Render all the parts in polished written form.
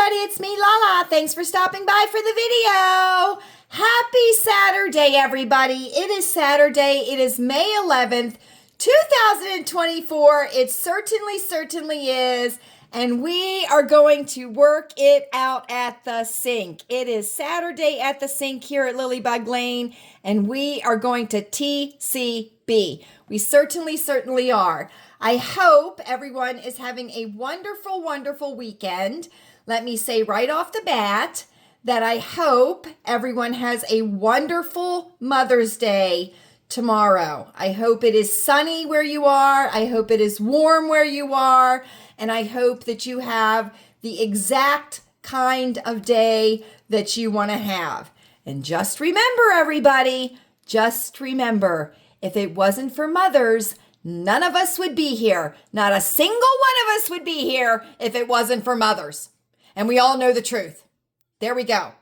everybody, it's me, Lala. Thanks for stopping by for the video. Happy Saturday, everybody. It is Saturday. It is May 11th, 2024. It certainly is. And we are going to work it out at the sink. It is Saturday at the sink here at Lilleybugglane, and we are going to TCB. We certainly are. I hope everyone is having a wonderful weekend. Let me say right off the bat that I hope everyone has a wonderful Mother's Day tomorrow. I hope it is sunny where you are. I hope it is warm where you are. And I hope that you have the exact kind of day that you want to have. And just remember, everybody, if it wasn't for mothers, none of us would be here. Not a single one of us would be here if it wasn't for mothers. And we all know the truth. There we go.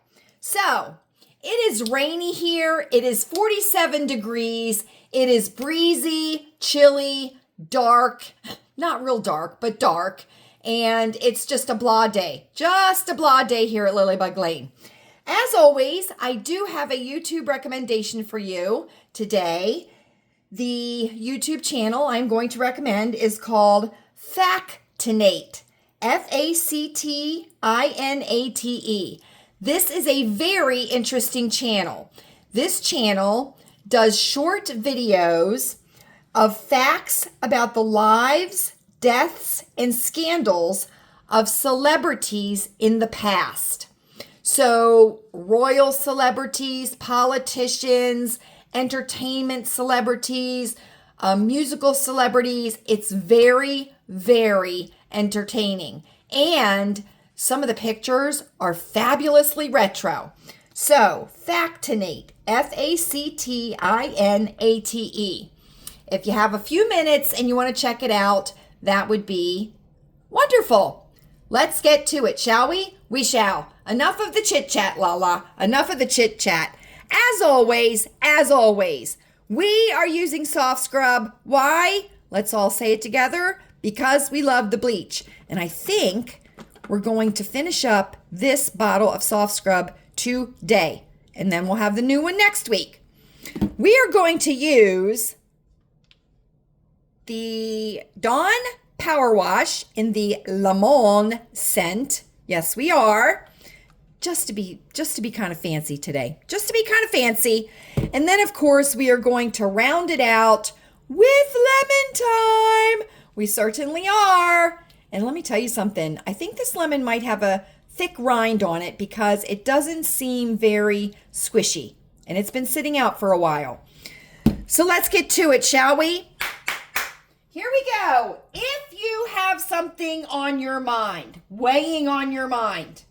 So, it is rainy here. It is 47 degrees. It is breezy, chilly, dark. Not real dark, but dark. And it's just a blah day. Just a blah day here at Lilleybugglane. As always, I do have a YouTube recommendation for you today. The YouTube channel I'm going to recommend is called Factinate. Factinate. This is a very interesting channel. This channel does short videos of facts about the lives, deaths, and scandals of celebrities in the past. So, royal celebrities, politicians, entertainment celebrities, musical celebrities. It's very entertaining. And some of the pictures are fabulously retro. So, Factinate, Factinate. If you have a few minutes and you want to check it out, that would be wonderful. Let's get to it, shall we? We shall. Enough of the chit-chat, Lala. Enough of the chit-chat. As always, we are using soft scrub. Why? Let's all say it together. Because we love the bleach. And I think we're going to finish up this bottle of soft scrub today. And then we'll have the new one next week. We are going to use the Dawn Power Wash in the Lemon scent. Yes, we are. Just to be kind of fancy today. Just to be kind of fancy. And then, of course, we are going to round it out with lemon time. We certainly are. And let me tell you something. I think this lemon might have a thick rind on it because it doesn't seem very squishy. And it's been sitting out for a while. So let's get to it, shall we? Here we go. If you have something on your mind, weighing on your mind,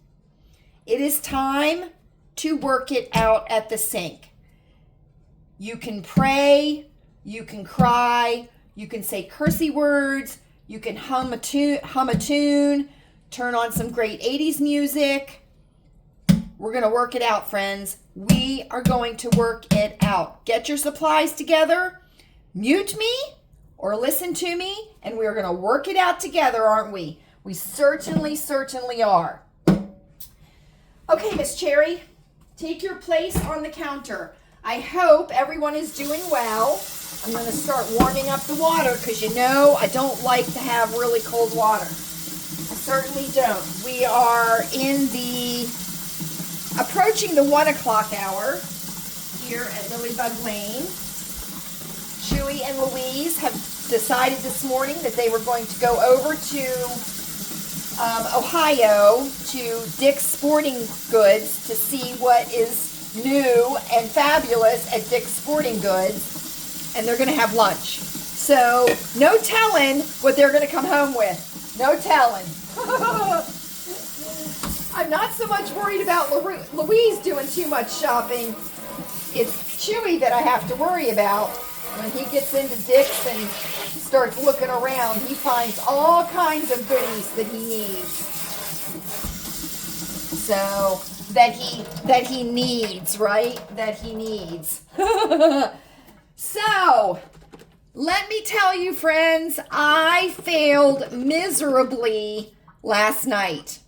it is time to work it out at the sink. You can pray, you can cry, you can say cursey words, you can hum a tune, turn on some great 80s music. We're going to work it out, friends. We are going to work it out. Get your supplies together, mute me, or listen to me, and we are going to work it out together, aren't we? We certainly are. Okay, Miss Cherry, take your place on the counter. I hope everyone is doing well. I'm going to start warming up the water because you know I don't like to have really cold water. I certainly don't. We are approaching the 1 o'clock hour here at Lilleybugglane. Chewy and Louise have decided this morning that they were going to go over to Ohio to Dick's Sporting Goods to see what is new and fabulous at Dick's Sporting Goods, and they're going to have lunch. So, no telling what they're going to come home with. No telling. I'm not so much worried about Louise doing too much shopping. It's Chewy that I have to worry about. When he gets into Dick's and starts looking around, he finds all kinds of goodies that he needs. So, that he needs, right? That he needs. So, let me tell you, friends, I failed miserably last night.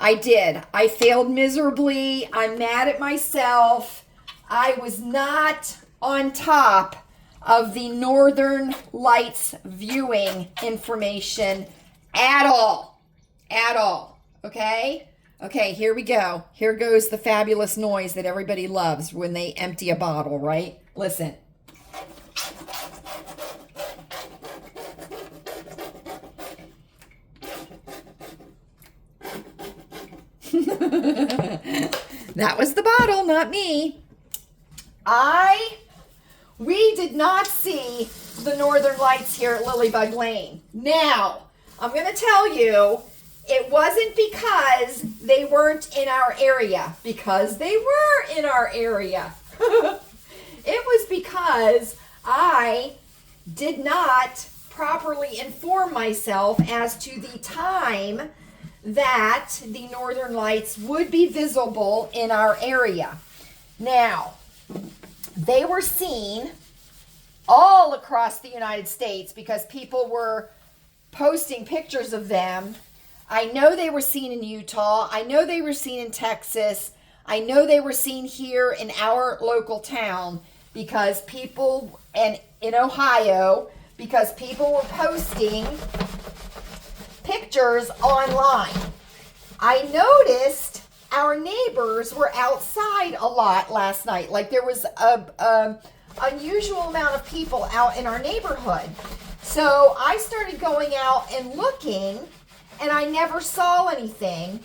I did. I failed miserably. I'm mad at myself. I was not on top of the Northern Lights viewing information at all. At all. Okay? Okay, here we go. Here goes the fabulous noise that everybody loves when they empty a bottle, right? Listen. That was the bottle, not me. We did not see the Northern Lights here at Lilleybugglane. Now, I'm going to tell you, it wasn't because they weren't in our area, because they were in our area. It was because I did not properly inform myself as to the time that the Northern Lights would be visible in our area. Now, they were seen all across the United States because people were posting pictures of them. I know they were seen in Utah. I know they were seen in Texas. I know they were seen here in our local town because people, and in Ohio, because people were posting pictures online. I noticed our neighbors were outside a lot last night. Like there was a unusual amount of people out in our neighborhood. So I started going out and looking, and I never saw anything.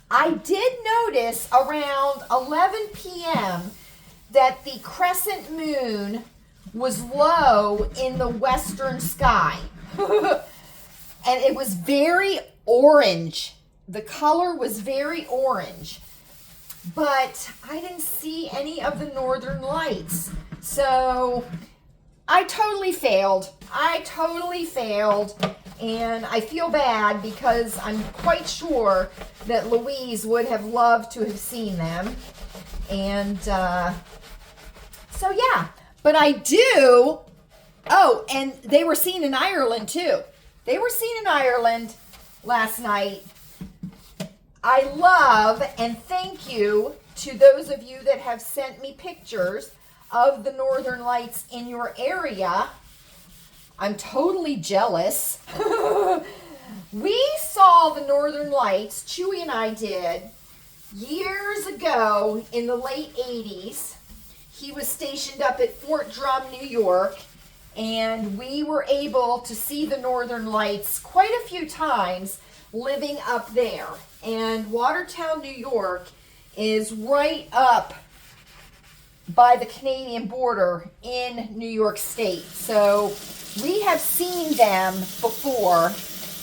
I did notice around 11 p.m. that the crescent moon was low in the western sky. And it was very orange. The color was very orange. But I didn't see any of the Northern Lights. So I totally failed. And I feel bad because I'm quite sure that Louise would have loved to have seen them. And so yeah, but I do. Oh, and they were seen in Ireland too. They were seen in Ireland last night. I love and thank you to those of you that have sent me pictures of the Northern Lights in your area. I'm totally jealous. We saw the Northern Lights, Chewy and I did, years ago in the late 80s. He was stationed up at Fort Drum, New York, and we were able to see the Northern Lights quite a few times living up there. And Watertown, New York is right up by the Canadian border in New York State. So we have seen them before,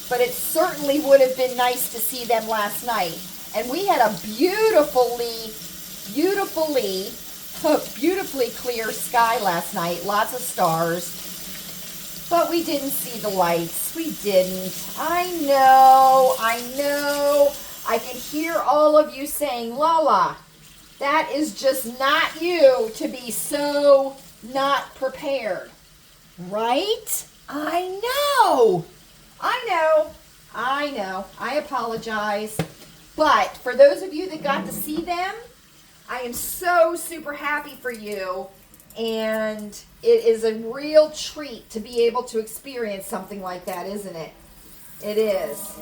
but it certainly would have been nice to see them last night. And we had a beautifully clear sky last night, lots of stars. But we didn't see the lights. We didn't. I know. I can hear all of you saying, Lala, that is just not you to be so not prepared. Right? I know. I apologize. But for those of you that got to see them, I am so super happy for you. And it is a real treat to be able to experience something like that, isn't it? It is.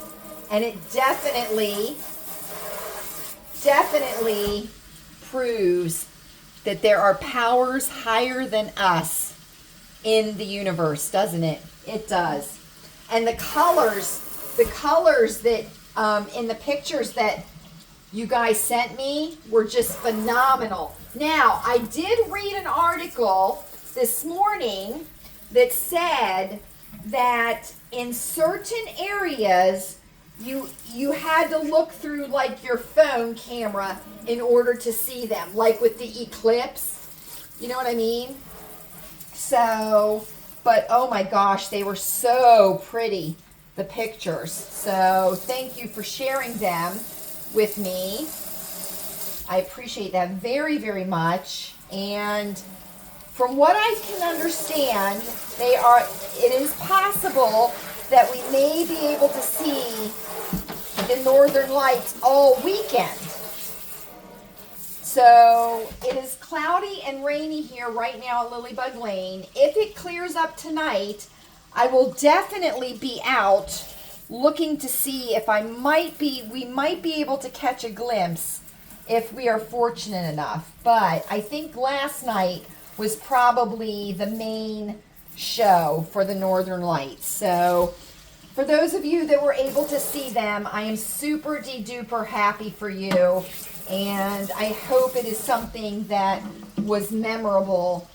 And it definitely proves that there are powers higher than us in the universe, doesn't it? It does. And the colors that in the pictures that you guys sent me were just phenomenal. Now, I did read an article this morning that said that in certain areas you had to look through like your phone camera in order to see them, like with the eclipse. You know what I mean? So, but oh my gosh, they were so pretty, the pictures. So thank you for sharing them with me. I appreciate that very, very much. And from what I can understand, it is possible that we may be able to see the Northern Lights all weekend. So it is cloudy and rainy here right now at Lilleybugglane. If it clears up tonight, I will definitely be out looking to see if we might be able to catch a glimpse if we are fortunate enough. But I think last night was probably the main show for the Northern Lights. So for those of you that were able to see them, I am super duper happy for you. And I hope it is something that was memorable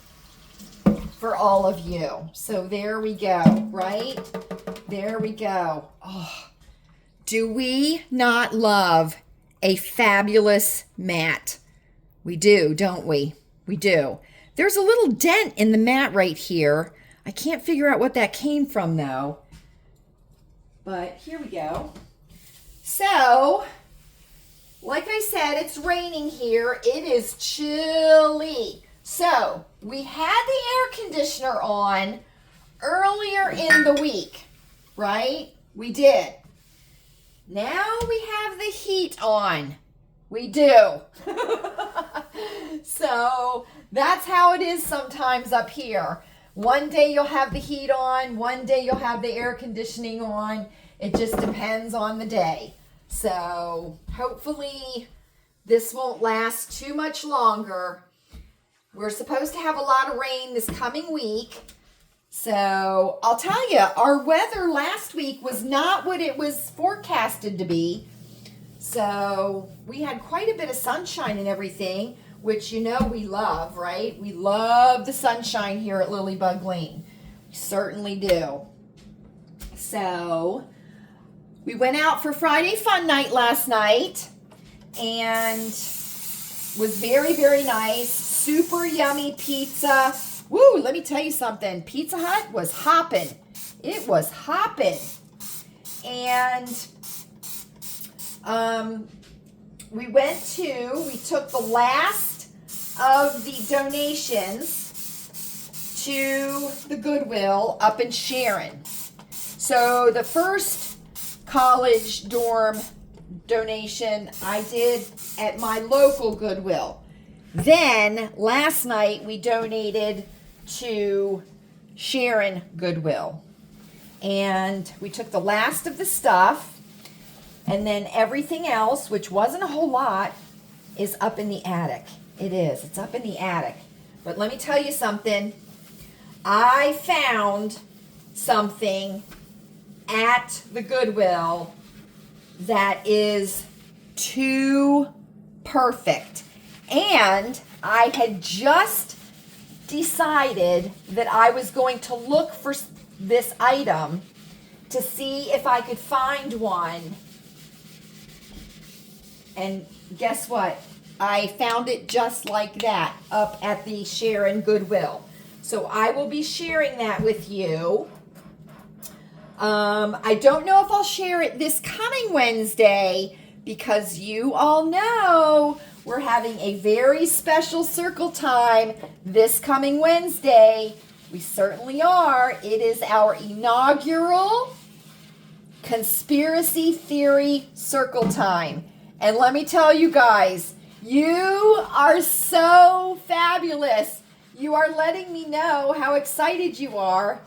for all of you. So there we go, right? There we go. Oh, do we not love a fabulous mat? We do, don't we? We do. There's a little dent in the mat right here. I can't figure out what that came from though. But here we go. So, like I said, it's raining here. It is chilly. So, we had the air conditioner on earlier in the week, right? We did. Now we have the heat on. We do. So, that's how it is sometimes up here. One day you'll have the heat on, one day you'll have the air conditioning on. It just depends on the day. So hopefully this won't last too much longer. We're supposed to have a lot of rain this coming week. So I'll tell you, our weather last week was not what it was forecasted to be. So we had quite a bit of sunshine and everything, which you know we love, right? We love the sunshine here at Lilleybugglane. We certainly do. So we went out for Friday Fun Night last night and was very, very nice. Super yummy pizza. Woo, let me tell you something. Pizza Hut was hopping. It was hopping. And we took the last of the donations to the Goodwill up in Sharon. So the first college dorm donation I did at my local Goodwill. Then last night we donated to Sharon Goodwill. And we took the last of the stuff, and then everything else, which wasn't a whole lot, is up in the attic. It is. It's up in the attic. But let me tell you something. I found something at the Goodwill that is too perfect. And I had just decided that I was going to look for this item to see if I could find one. And guess what? I found it just like that up at the Sharon Goodwill. So I will be sharing that with you. I don't know if I'll share it this coming Wednesday because you all know we're having a very special circle time this coming Wednesday. We certainly are. It is our inaugural conspiracy theory circle time. And let me tell you guys, you are so fabulous. You are letting me know how excited you are.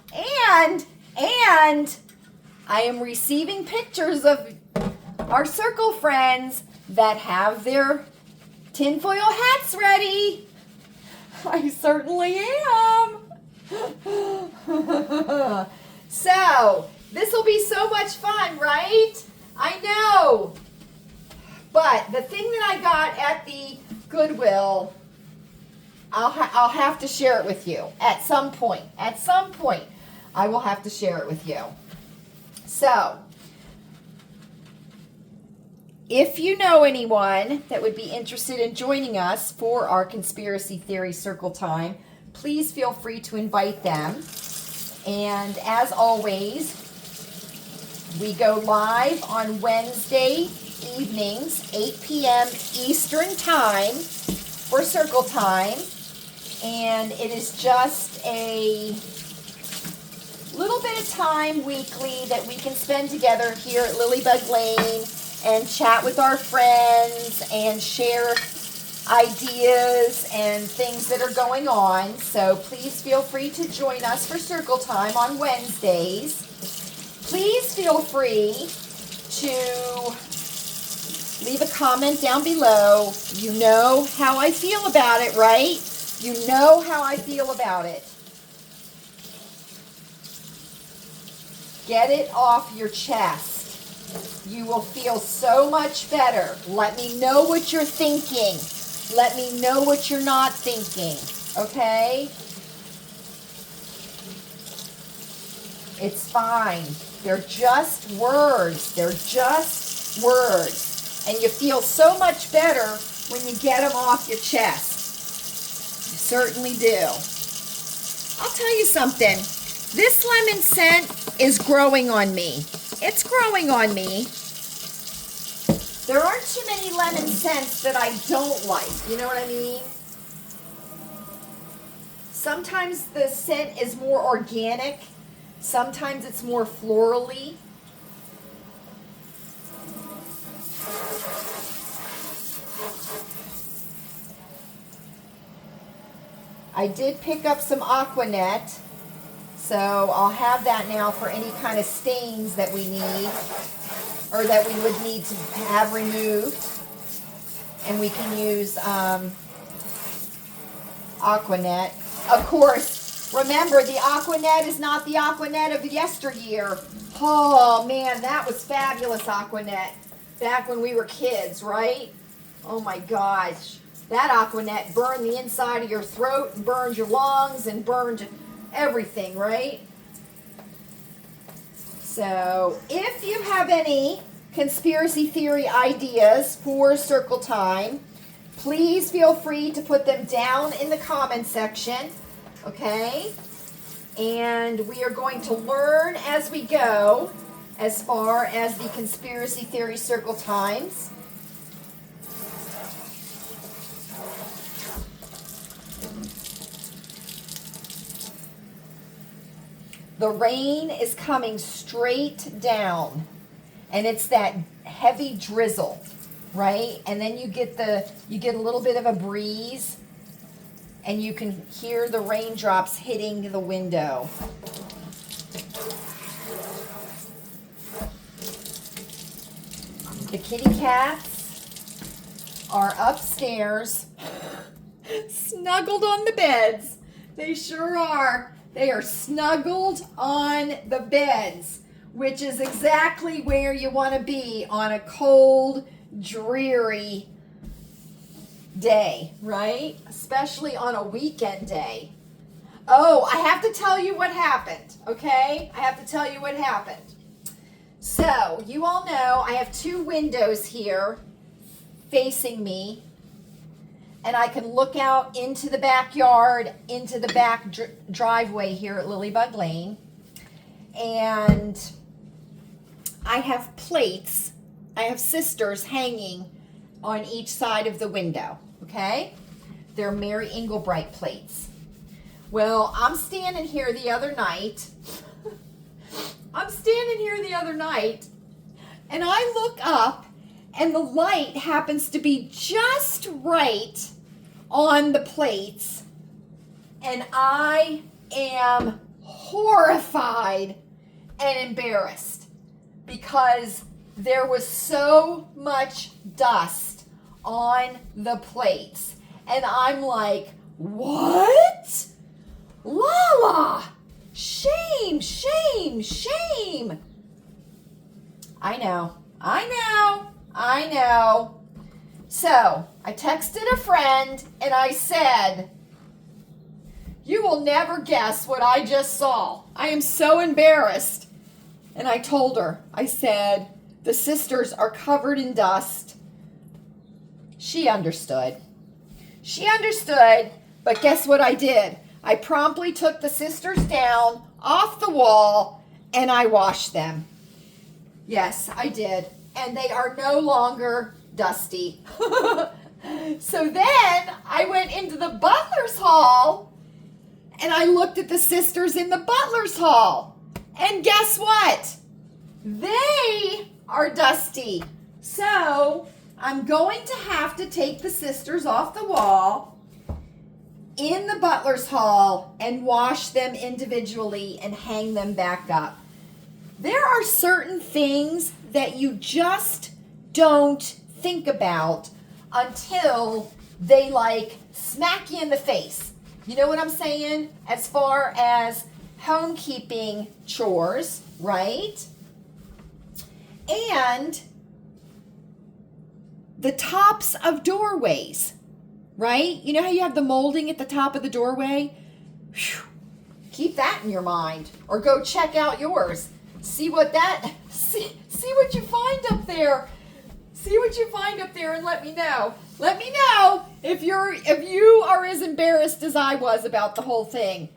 And I am receiving pictures of our circle friends that have their tinfoil hats ready. I certainly am. So, this will be so much fun, right? I know. But the thing that I got at the Goodwill, I'll have to share it with you at some point. At some point, I will have to share it with you. So, if you know anyone that would be interested in joining us for our Conspiracy Theory Circle Time, please feel free to invite them. And as always, we go live on Wednesday evenings, 8 p.m. Eastern Time for Circle Time. And it is just a little bit of time weekly that we can spend together here at Lilleybugglane and chat with our friends and share ideas and things that are going on. So please feel free to join us for Circle Time on Wednesdays. Please feel free to leave a comment down below. You know how I feel about it, right? You know how I feel about it. Get it off your chest. You will feel so much better. Let me know what you're thinking. Let me know what you're not thinking, okay? It's fine. They're just words. They're just words. And you feel so much better when you get them off your chest. You certainly do. I'll tell you something. This lemon scent is growing on me. It's growing on me. There aren't too many lemon scents that I don't like. You know what I mean? Sometimes the scent is more organic. Sometimes it's more florally. I did pick up some Aquanet, so I'll have that now for any kind of stains that we need, or that we would need to have removed. And we can use Aquanet. Of course, remember, the Aquanet is not the Aquanet of yesteryear. Oh man, that was fabulous Aquanet back when we were kids, right? Oh my gosh. That Aquanet burned the inside of your throat, and burned your lungs, and burned everything, right? So, if you have any conspiracy theory ideas for Circle Time, please feel free to put them down in the comment section, okay? And we are going to learn as we go as far as the conspiracy theory Circle Times. The rain is coming straight down, and it's that heavy drizzle, right? And then you get a little bit of a breeze, and you can hear the raindrops hitting the window. The kitty cats are upstairs, snuggled on the beds. They sure are. They are snuggled on the beds, which is exactly where you want to be on a cold, dreary day, right? Especially on a weekend day. Oh, I have to tell you what happened, okay? I have to tell you what happened. So, you all know I have two windows here facing me, and I can look out into the backyard, into the back driveway here at Lilleybugglane. And I have plates, I have sisters hanging on each side of the window, okay? They're Mary Englebright plates. Well, I'm standing here the other night. And I look up, and the light happens to be just right on the plates, and I am horrified and embarrassed because there was so much dust on the plates, and I'm like, what? Lala! Shame, shame, shame! I know. So, I texted a friend and I said, you will never guess what I just saw. I am so embarrassed. And I told her, I said, the sisters are covered in dust. She understood. But guess what I did? I promptly took the sisters down off the wall and I washed them. Yes, I did. And they are no longer dusty. So then I went into the butler's hall and I looked at the sisters in the butler's hall. And guess what? They are dusty. So I'm going to have to take the sisters off the wall in the butler's hall and wash them individually and hang them back up. There are certain things that you just don't think about until they like smack you in the face. You know what I'm saying? As far as homekeeping chores, right? And the tops of doorways, right? You know how you have the molding at the top of the doorway? Whew. Keep that in your mind, or go check out yours. See what you find up there. See what you find up there and let me know. Let me know if you are as embarrassed as I was about the whole thing,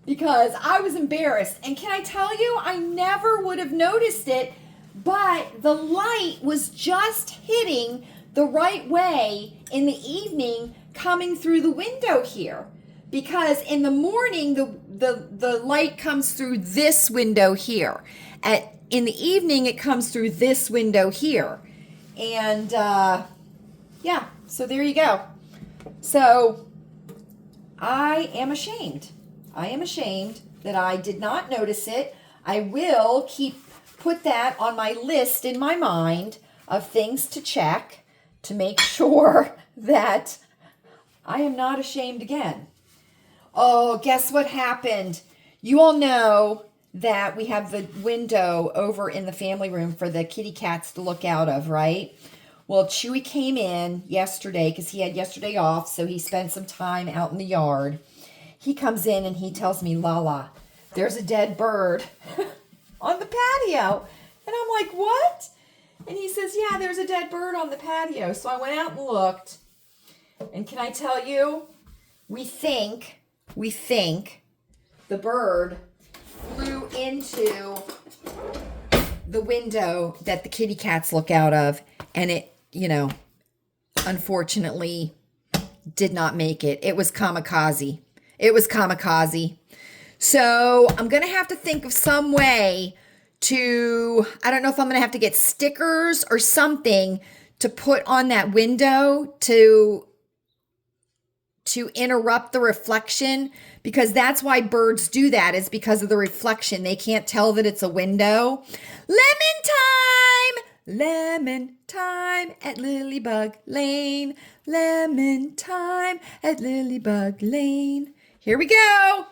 because I was embarrassed. And can I tell you, I never would have noticed it, but the light was just hitting the right way in the evening coming through the window here. Because in the morning, the light comes through this window here. In the evening, it comes through this window here. And yeah, so there you go. So I am ashamed. I am ashamed that I did not notice it. I will put that on my list in my mind of things to check to make sure that I am not ashamed again. Oh, guess what happened? You all know that we have the window over in the family room for the kitty cats to look out of, right? Well, Chewy came in yesterday because he had yesterday off, so he spent some time out in the yard. He comes in and he tells me, Lala, there's a dead bird on the patio. And I'm like, what? And he says, yeah, there's a dead bird on the patio. So I went out and looked. And can I tell you, we think the bird flew into the window that the kitty cats look out of, and it, unfortunately did not make it. It was kamikaze. So I'm going to have to think of some way I don't know if I'm going to have to get stickers or something to put on that window to interrupt the reflection, because that's why birds do that, is because of the reflection. They can't tell that it's a window. Lemon time at Lilleybugglane. Lemon time at Lilleybugglane. Here we go.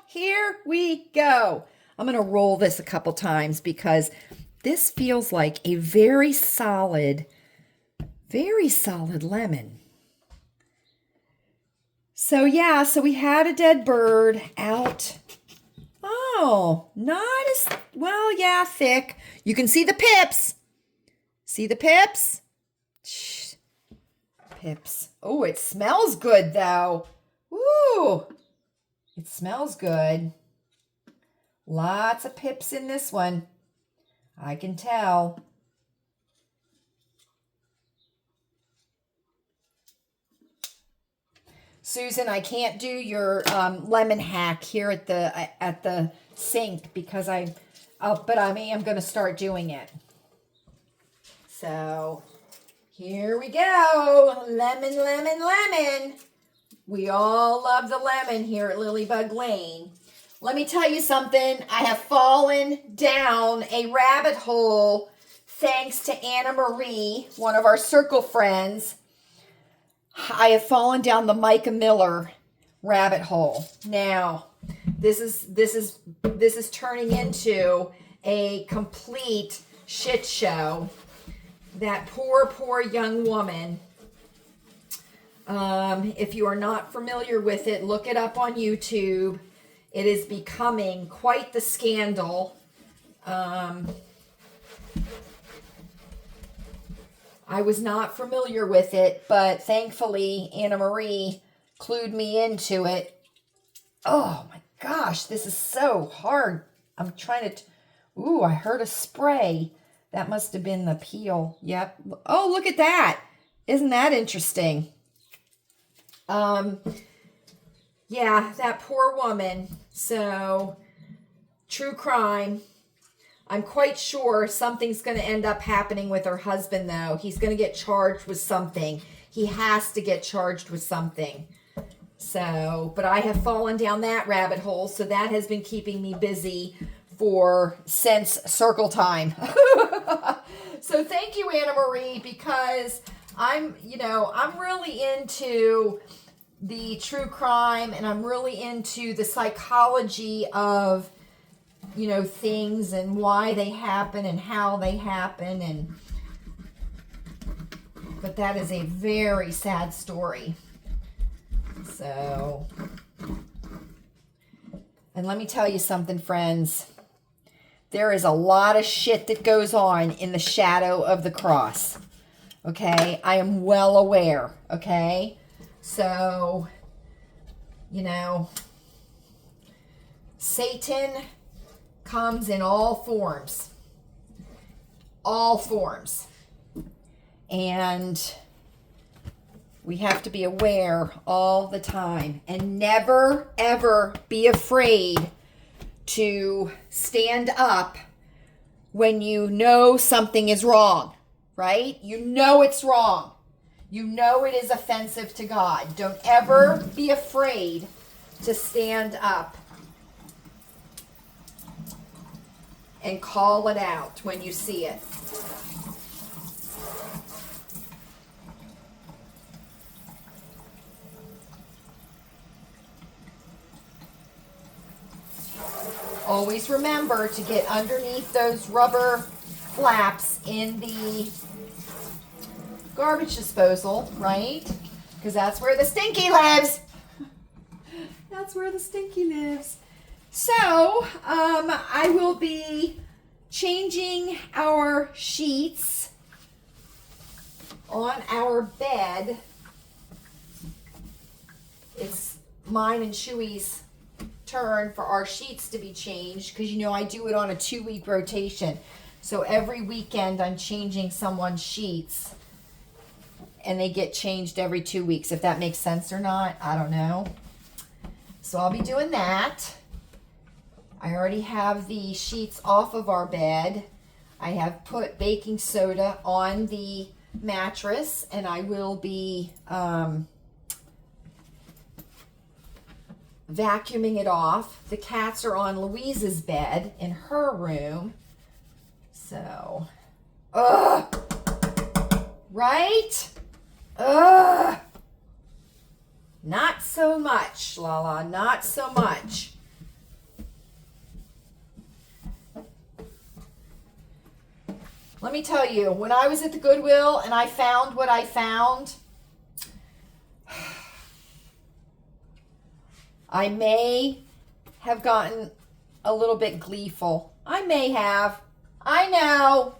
I'm going to roll this a couple times because this feels like a very solid lemon. So yeah, so we had a dead bird out. Oh, not as, well, yeah, thick. You can see the pips. See the pips? Shh. Pips. Oh, it smells good though. Ooh, it smells good. Lots of pips in this one. I can tell. Susan, I can't do your lemon hack here at the sink because but I am going to start doing it. So here we go. Lemon. We all love the lemon here at Lilleybugglane. Let me tell you something. I have fallen down a rabbit hole thanks to Anna Marie, one of our circle friends. I have fallen down the Micah Miller rabbit hole. Now, this is turning into a complete shit show. That poor young woman. If you are not familiar with it, look it up on YouTube. It is becoming quite the scandal. I was not familiar with it, but thankfully Anna Marie clued me into it. Oh my gosh, this is so hard. I'm trying to, ooh, I heard a spray. That must have been the peel. Yep. Oh, look at that. Isn't that interesting? Yeah, that poor woman. So, true crime. I'm quite sure something's going to end up happening with her husband, though. He's going to get charged with something. He has to get charged with something. So, but I have fallen down that rabbit hole, so that has been keeping me busy since circle time. So thank you, Anna Marie, because I'm really into the true crime, and I'm really into the psychology of, things and why they happen and how they happen. But that is a very sad story. So, and let me tell you something, friends. There is a lot of shit that goes on in the shadow of the cross. Okay? I am well aware. Okay? So, Satan comes in all forms. All forms. And we have to be aware all the time and never, ever be afraid to stand up when you know something is wrong, right? You know it's wrong. You know it is offensive to God. Don't ever be afraid to stand up and call it out when you see it. Always remember to get underneath those rubber flaps in the garbage disposal, right? Because that's where the stinky lives. That's where the stinky lives. So, I will be changing our sheets on our bed. It's mine and Chewy's turn for our sheets to be changed, because I do it on a 2-week rotation. So every weekend I'm changing someone's sheets, and they get changed every 2 weeks. If that makes sense or not, I don't know. So I'll be doing that. I already have the sheets off of our bed. I have put baking soda on the mattress, and I will be vacuuming it off. The cats are on Louise's bed in her room. So, right? Not so much, Lala, not so much. Let me tell you, when I was at the Goodwill and I found what I found, I may have gotten a little bit gleeful. I may have. I know.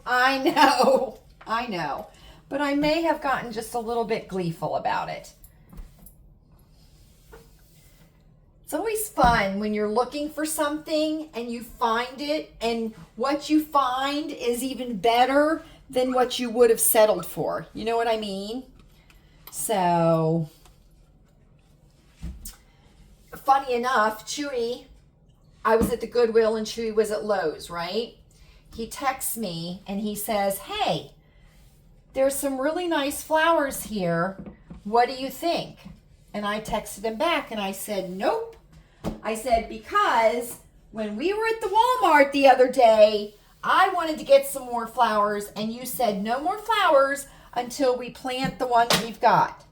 But I may have gotten just a little bit gleeful about it. It's always fun when you're looking for something and you find it, and what you find is even better than what you would have settled for. You know what I mean? So, funny enough, Chewy, I was at the Goodwill and Chewy was at Lowe's, right? He texts me and he says, "Hey, there's some really nice flowers here. What do you think?" And I texted him back and I said, "Nope." I said, because when we were at the Walmart the other day, I wanted to get some more flowers, and you said no more flowers until we plant the ones we've got.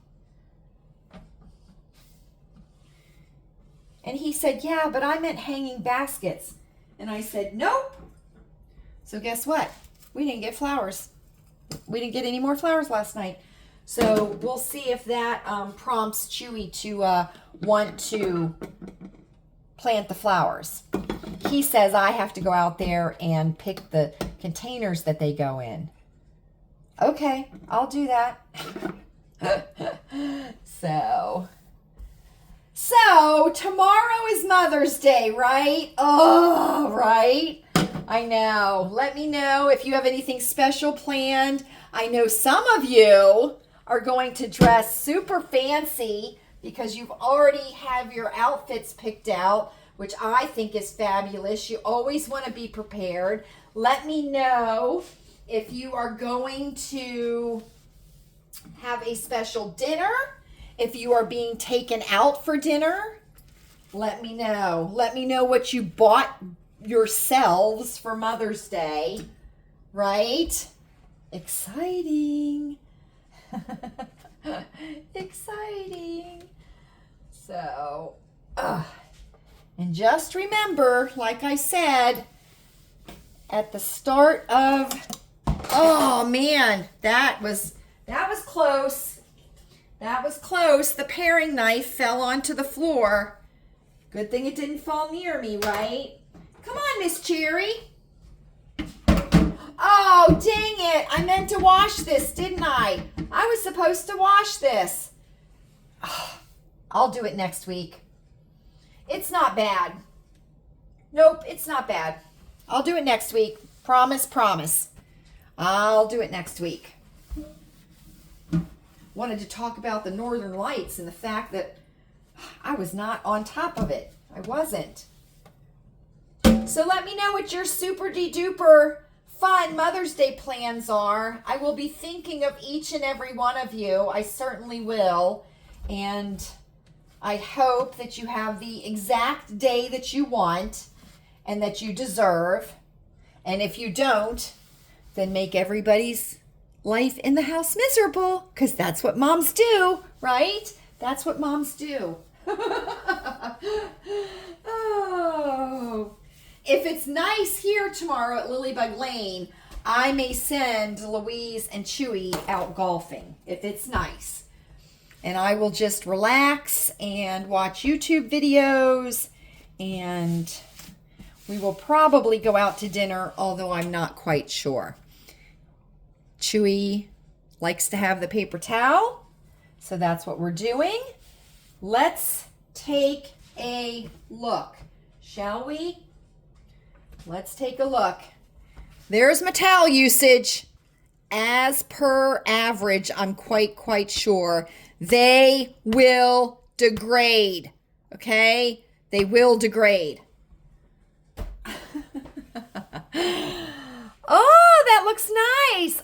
And he said, "Yeah, but I meant hanging baskets." And I said, "Nope." So guess what? We didn't get flowers. We didn't get any more flowers last night. So we'll see if that prompts Chewy to want to plant the flowers. He says I have to go out there and pick the containers that they go in. Okay, I'll do that. So tomorrow is Mother's Day, right? Oh, right. I know. Let me know if you have anything special planned. I know some of you are going to dress super fancy because you've already have your outfits picked out, which I think is fabulous. You always want to be prepared. Let me know if you are going to have a special dinner, if you are being taken out for dinner. Let me know. Let me know what you bought yourselves for Mother's Day, right? Exciting. Exciting. So, and just remember, like I said, at the start of, oh man, that was close. That was close. The paring knife fell onto the floor. Good thing it didn't fall near me, right? Come on, Miss Cherry. Oh, dang it. I meant to wash this, didn't I? I was supposed to wash this. Oh, I'll do it next week. It's not bad. Nope, it's not bad. I'll do it next week. Promise, promise. I'll do it next week. Wanted to talk about the Northern Lights and the fact that I was not on top of it. I wasn't. So let me know what your super-de-duper fun Mother's Day plans are. I will be thinking of each and every one of you. I certainly will. And I hope that you have the exact day that you want and that you deserve. And if you don't, then make everybody's life in the house miserable, because that's what moms do, right? That's what moms do. Oh. If it's nice here tomorrow at Lilleybugglane, I may send Louise and Chewy out golfing, if it's nice. And I will just relax and watch YouTube videos, and we will probably go out to dinner, although I'm not quite sure. Chewy likes to have the paper towel, so that's what we're doing. Let's take a look, shall we? Let's take a look. There's my towel usage. As per average, I'm quite sure. They will degrade, okay? They will degrade. Oh, that looks nice.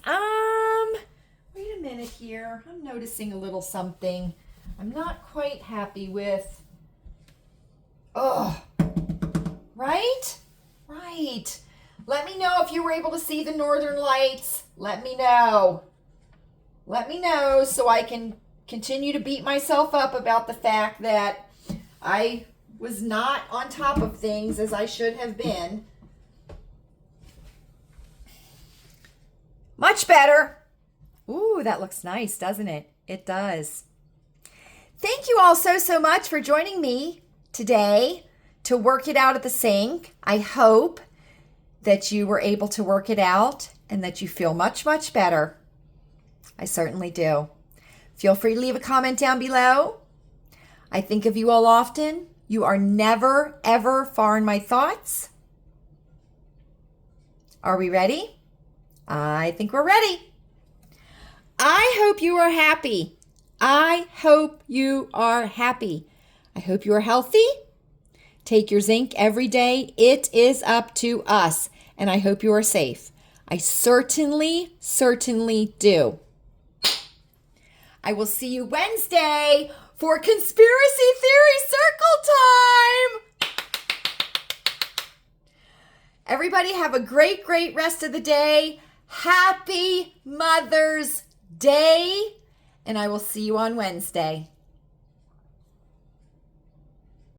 Wait a minute here. I'm noticing a little something I'm not quite happy with. Oh, right? Right. Let me know if you were able to see the Northern Lights. Let me know. Let me know so I can continue to beat myself up about the fact that I was not on top of things as I should have been. Much better. Ooh, that looks nice, doesn't it? It does. Thank you all so much for joining me today to work it out at the sink. I hope that you were able to work it out and that you feel much better. I certainly do. Feel free to leave a comment down below. I think of you all often. You are never, ever far in my thoughts. Are we ready? I think we're ready. I hope you are happy. I hope you are happy. I hope you are healthy. Take your zinc every day. It is up to us. And I hope you are safe. I certainly do. I will see you Wednesday for Conspiracy Theory Circle Time. Everybody have a great rest of the day. Happy Mother's Day. And I will see you on Wednesday.